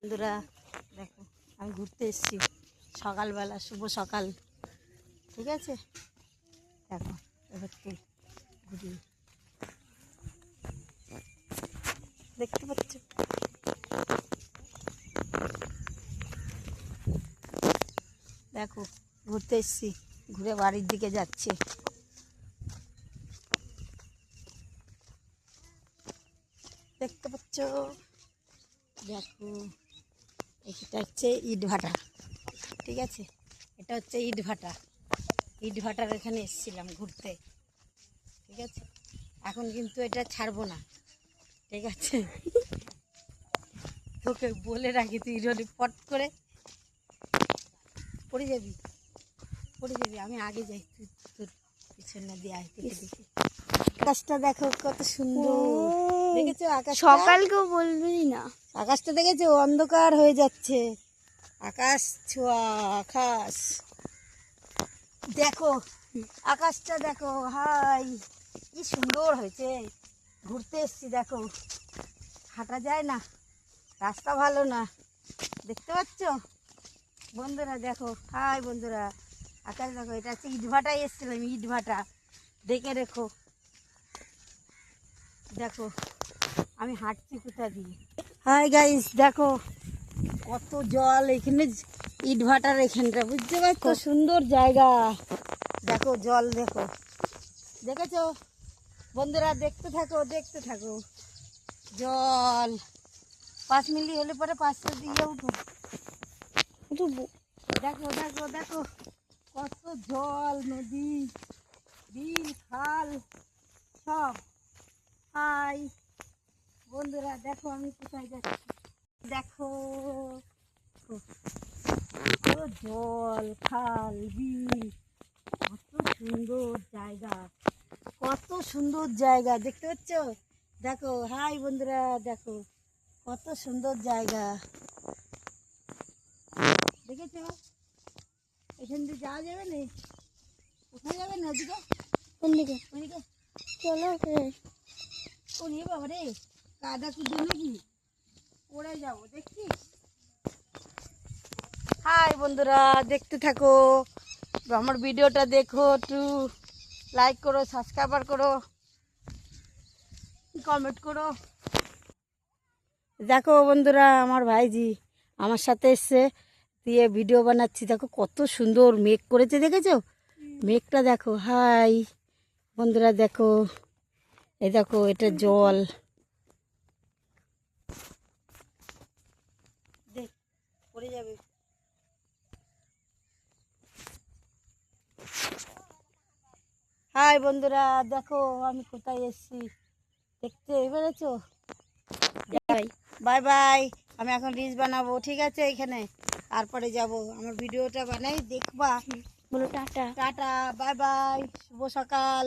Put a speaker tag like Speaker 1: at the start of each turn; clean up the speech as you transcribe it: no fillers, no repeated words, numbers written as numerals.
Speaker 1: বন্ধুরা দেখো আমি ঘুরতে এসেছি সকালবেলা, শুভ সকাল। ঠিক আছে, দেখো এবারটি ঘুরি, দেখতে পাচ্ছ? দেখো ঘুরতে এসেছি, ঘুরে বাড়ির দিকে যাচ্ছে। দেখতে পাচ্ছ? দেখো এটা হচ্ছে ইট ভাটা। ঠিক আছে, এটা হচ্ছে ইট ভাটা। ইট ভাটার এখানে এসেছিলাম ঘুরতে। ঠিক আছে, এখন কিন্তু এটা ছাড়বো না। ঠিক আছে, তোকে বলে রাখি, তুই যদি পট করে পড়ে যাবি, আমি আগে যাই, তুই তোর পিছনে দিয়ে আয়, দেখি আকাশটা দেখো কত সুন্দর। দেখেছো আকাশ?
Speaker 2: সকালকেও বলবি না।
Speaker 1: আকাশটা দেখেছো? অন্ধকার হয়ে যাচ্ছে, আকাশ ছোঁয়া আকাশ। দেখো আকাশটা দেখো, হাই কি সুন্দর হয়েছে। ঘুরতে এসছি, দেখো হাঁটা যায় না, রাস্তা ভালো না। দেখতে পাচ্ছ বন্ধুরা? দেখো হাই বন্ধুরা, আকাশ দেখো। এটা হচ্ছে ইটভাটায় এসেছিলাম, ইটভাটা দেখে রেখো। দেখো আমি হাঁটছি কোথা দিয়ে। হাই গাইস, দেখো কত জল এখানে, ইটভাটার এখানটা, বুঝতে পারছো? সুন্দর জায়গা। দেখো জল, দেখো দেখেছো বন্ধুরা? দেখতে থাকো দেখতে থাকো। জল 5 মিনিট হলে পরে 5টা দিয়ে উঠো। দেখো দেখো দেখো কত জল, নদী, বিল, খাল সব। হাই বন্ধুরা, দেখো আমি কোথায় যাচ্ছি। দেখো কত জল, খাল, বিল, কত সুন্দর জায়গা, কত সুন্দর জায়গা। দেখতে পাচ্ছ? দেখো হাই বন্ধুরা, দেখো কত সুন্দর জায়গা। দেখেছো? এখান দিয়ে যাওয়া যাবে না? কোথায় যাবে না? ওদিকে,
Speaker 2: কোন দিকে?
Speaker 1: ওদিকে
Speaker 2: চলো।
Speaker 1: ওরে বাবা রে, কাদা কুদে নাকি, পড়ে যাবো, দেখছিস? হাই বন্ধুরা, দেখতে থাকো আমার ভিডিওটা, দেখো, একটু লাইক করো, সাবস্ক্রাইবার করো, কমেন্ট করো। দেখো বন্ধুরা, আমার ভাইজি আমার সাথে এসছে, দিয়ে ভিডিও বানাচ্ছি। দেখো কত সুন্দর মেঘ করেছে, দেখেছো মেঘটা? দেখো হাই বন্ধুরা, দেখো এই দেখো এটা জল। দেখ পড়ে যাবে। হাই বন্ধুরা, দেখো আমি কোথায় এসেছি, দেখতে পেরেছো? বাই বাই, আমি এখন রিলস বানাবো। ঠিক আছে, এখানে তারপরে যাব, আমার ভিডিওটা বানাই, দেখবা।
Speaker 2: বলো টাটা।
Speaker 1: টাটা, বাই বাই, শুভ সকাল।